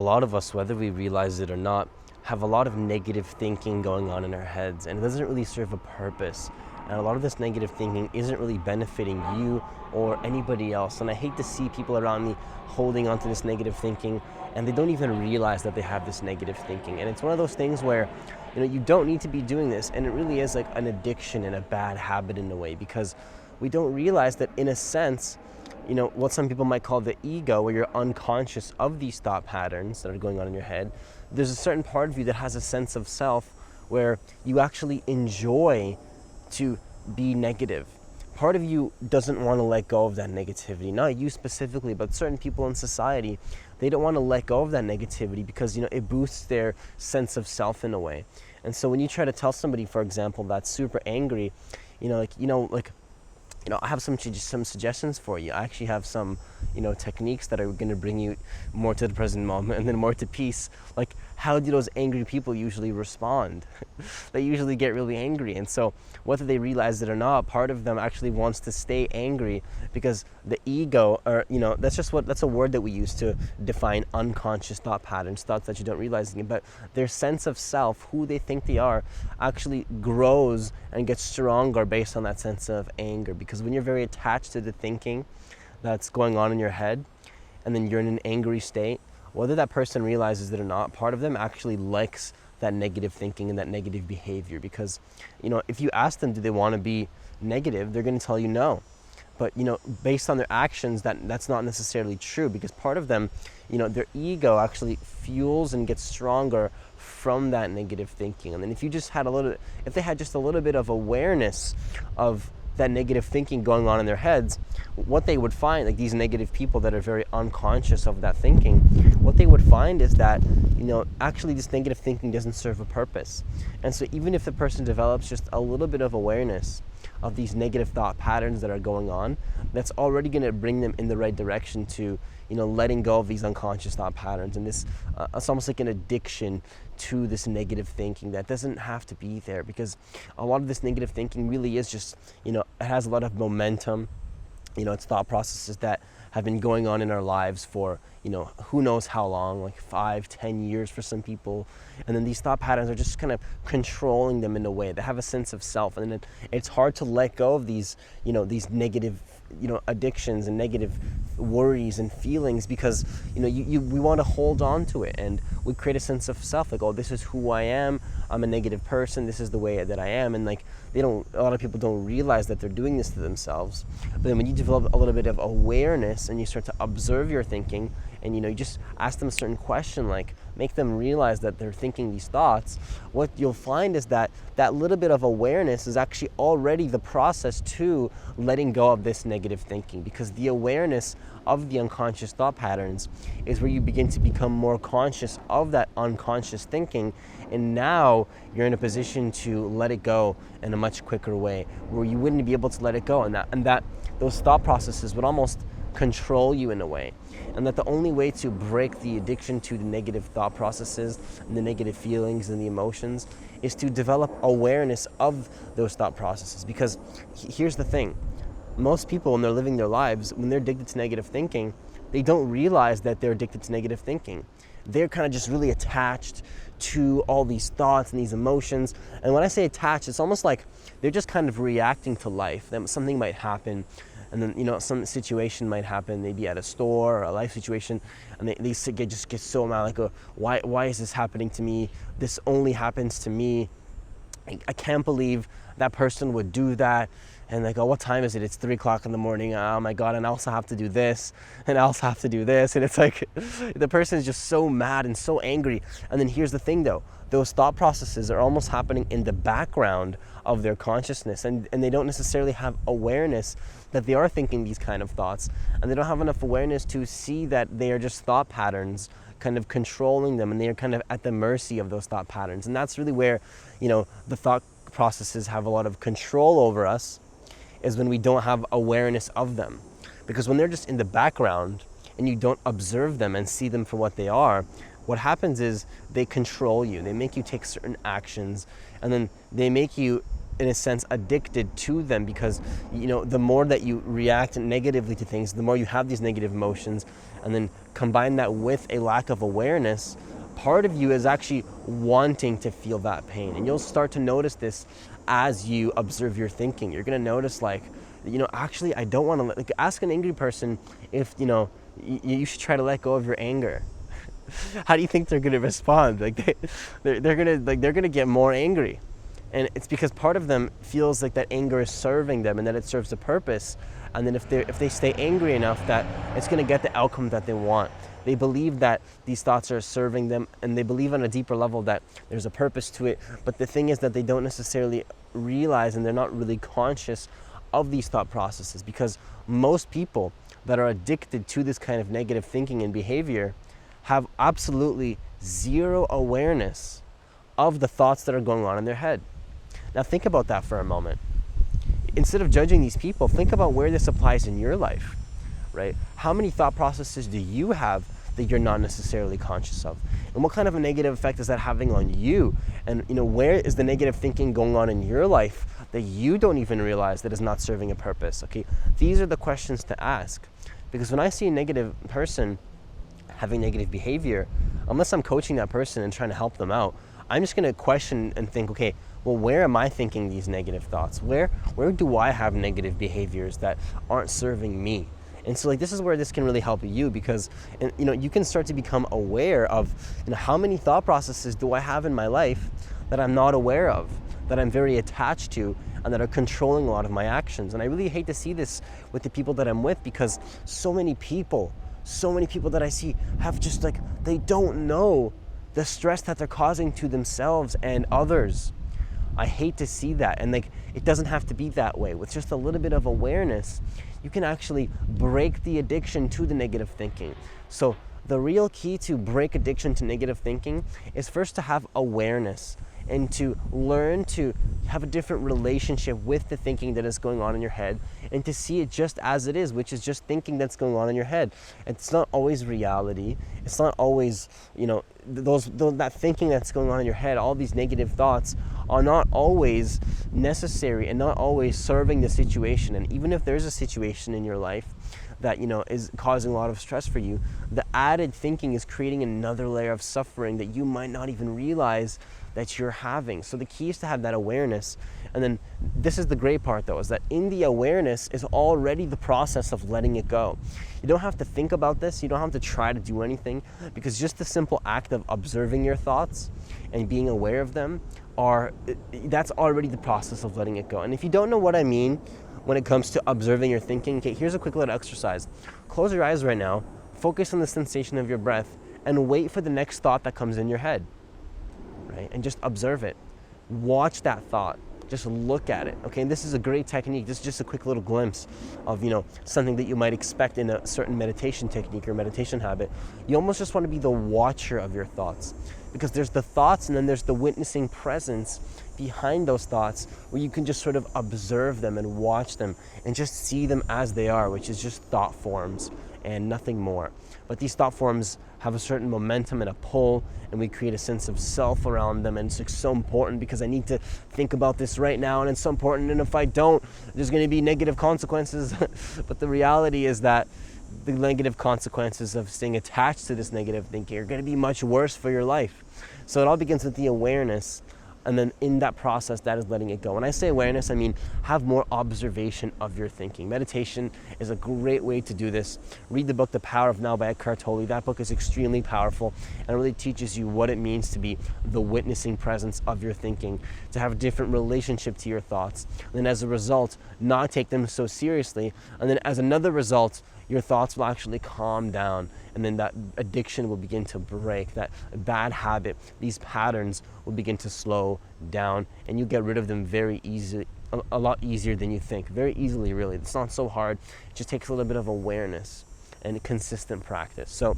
A lot of us, whether we realize it or not, have a lot of negative thinking going on in our heads, and it doesn't really serve a purpose. And a lot of this negative thinking isn't really benefiting you or anybody else. And I hate to see people around me holding on to this negative thinking, and they don't even realize that they have this negative thinking. And it's one of those things where, you don't need to be doing this, and it really is like an addiction and a bad habit in a way, because we don't realize that in a sense, what some people might call the ego, where you're unconscious of these thought patterns that are going on in your head. There's a certain part of you that has a sense of self where you actually enjoy to be negative. Part of you doesn't want to let go of that negativity, not you specifically, but certain people in society. They don't want to let go of that negativity because, it boosts their sense of self in a way. And so when you try to tell somebody, for example, that's super angry, I have some suggestions for you. I actually have some, techniques that are going to bring you more to the present moment and then more to peace. Like, how do those angry people usually respond? They usually get really angry. And so whether they realize it or not, part of them actually wants to stay angry because the ego, or, that's a word that we use to define unconscious thought patterns, thoughts that you don't realize. But their sense of self, who they think they are, actually grows and gets stronger based on that sense of anger. Because when you're very attached to the thinking that's going on in your head, and then you're in an angry state, whether that person realizes it or not, part of them actually likes that negative thinking and that negative behavior. Because, if you ask them, do they want to be negative, they're going to tell you no. But, based on their actions, that's not necessarily true, because part of them, their ego actually fuels and gets stronger from that negative thinking. And then if they had just a little bit of awareness of that negative thinking going on in their heads, what they would find, like these negative people that are very unconscious of that thinking, what they would find is that, actually this negative thinking doesn't serve a purpose. And so even if the person develops just a little bit of awareness of these negative thought patterns that are going on, that's already going to bring them in the right direction to, letting go of these unconscious thought patterns. And this, it's almost like an addiction to this negative thinking that doesn't have to be there, because a lot of this negative thinking really is just, it has a lot of momentum. It's thought processes that have been going on in our lives for, who knows how long, like 5-10 years for some people. And then these thought patterns are just kind of controlling them in a way. They have a sense of self. And then it's hard to let go of these, these negative, addictions and negative worries and feelings, because, we want to hold on to it, and we create a sense of self, like, oh, this is who I am. I'm a negative person. This is the way that I am. And like, a lot of people don't realize that they're doing this to themselves. But then when you develop a little bit of awareness and you start to observe your thinking, and you just ask them a certain question, like make them realize that they're thinking these thoughts, what you'll find is that that little bit of awareness is actually already the process to letting go of this negative thinking. Because the awareness of the unconscious thought patterns is where you begin to become more conscious of that unconscious thinking, and now you're in a position to let it go in a much quicker way, where you wouldn't be able to let it go, and that those thought processes would almost control you in a way. And that the only way to break the addiction to the negative thought processes and the negative feelings and the emotions is to develop awareness of those thought processes. Because here's the thing, most people, when they're living their lives, when they're addicted to negative thinking, they don't realize that they're addicted to negative thinking. They're kind of just really attached to all these thoughts and these emotions. And when I say attached, it's almost like they're just kind of reacting to life. That something might happen, and then, some situation might happen, maybe at a store or a life situation, and they just get so mad, like, oh, why is this happening to me? This only happens to me. I can't believe that person would do that. And like, oh, what time is it? It's 3 o'clock in the morning. Oh my God, and I also have to do this, and I also have to do this. And it's like, the person is just so mad and so angry. And then here's the thing though, those thought processes are almost happening in the background of their consciousness, and they don't necessarily have awareness that they are thinking these kind of thoughts, and they don't have enough awareness to see that they are just thought patterns kind of controlling them, and they are kind of at the mercy of those thought patterns. And that's really where, the thought processes have a lot of control over us, is when we don't have awareness of them. Because when they're just in the background and you don't observe them and see them for what they are, what happens is they control you. They make you take certain actions, and then they make you in a sense addicted to them, because the more that you react negatively to things, the more you have these negative emotions, and then combine that with a lack of awareness, part of you is actually wanting to feel that pain. And you'll start to notice this as you observe your thinking. You're going to notice like, actually I don't want to like, ask an angry person if, you should try to let go of your anger. How do you think they're going to respond? Like they're going to get more angry. And it's because part of them feels like that anger is serving them and that it serves a purpose. And then if they stay angry enough, that it's going to get the outcome that they want. They believe that these thoughts are serving them, and they believe on a deeper level that there's a purpose to it. But the thing is that they don't necessarily realize, and they're not really conscious of these thought processes, because most people that are addicted to this kind of negative thinking and behavior have absolutely zero awareness of the thoughts that are going on in their head. Now think about that for a moment. Instead of judging these people, think about where this applies in your life, right? How many thought processes do you have that you're not necessarily conscious of? And what kind of a negative effect is that having on you? And where is the negative thinking going on in your life that you don't even realize that is not serving a purpose? Okay, these are the questions to ask. Because when I see a negative person having negative behavior, unless I'm coaching that person and trying to help them out, I'm just going to question and think, okay, well, where am I thinking these negative thoughts? Where do I have negative behaviors that aren't serving me? And so this is where this can really help you, because you can start to become aware of how many thought processes do I have in my life that I'm not aware of, that I'm very attached to, and that are controlling a lot of my actions. And I really hate to see this with the people that I'm with, because so many people that I see have just they don't know the stress that they're causing to themselves and others. I hate to see that. And it doesn't have to be that way. With just a little bit of awareness, you can actually break the addiction to the negative thinking. So the real key to break addiction to negative thinking is first to have awareness and to learn to have a different relationship with the thinking that is going on in your head, and to see it just as it is, which is just thinking that's going on in your head. It's not always reality. It's not always, that thinking that's going on in your head, all these negative thoughts are not always necessary and not always serving the situation. And even if there's a situation in your life that is causing a lot of stress for you, the added thinking is creating another layer of suffering that you might not even realize that you're having. So the key is to have that awareness. And then this is the great part though, is that in the awareness is already the process of letting it go. You don't have to think about this. You don't have to try to do anything, because just the simple act of observing your thoughts and being aware of them that's already the process of letting it go. And if you don't know what I mean when it comes to observing your thinking, okay, here's a quick little exercise. Close your eyes right now, focus on the sensation of your breath, and wait for the next thought that comes in your head, right? And just observe it. Watch that thought. Just look at it, okay? And this is a great technique. This is just a quick little glimpse of, something that you might expect in a certain meditation technique or meditation habit. You almost just want to be the watcher of your thoughts, because there's the thoughts and then there's the witnessing presence behind those thoughts, where you can just sort of observe them and watch them and just see them as they are, which is just thought forms and nothing more. But these thought forms have a certain momentum and a pull, and we create a sense of self around them. And it's so important, because I need to think about this right now, and it's so important, and if I don't, there's going to be negative consequences. But the reality is that the negative consequences of staying attached to this negative thinking are going to be much worse for your life. So it all begins with the awareness. And then in that process, that is letting it go. When I say awareness, I mean have more observation of your thinking. Meditation is a great way to do this. Read the book The Power of Now by Eckhart Tolle. That book is extremely powerful and really teaches you what it means to be the witnessing presence of your thinking, to have a different relationship to your thoughts, and then as a result, not take them so seriously. And then as another result, your thoughts will actually calm down, and then that addiction will begin to break, that bad habit, these patterns will begin to slow down, and you get rid of them very easily, a lot easier than you think, very easily really. It's not so hard, it just takes a little bit of awareness and consistent practice. So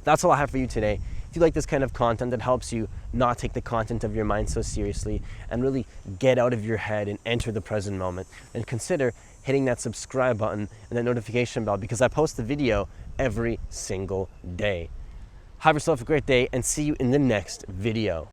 that's all I have for you today. If you like this kind of content that helps you not take the content of your mind so seriously and really get out of your head and enter the present moment, then consider hitting that subscribe button and that notification bell, because I post a video every single day. Have yourself a great day, and see you in the next video.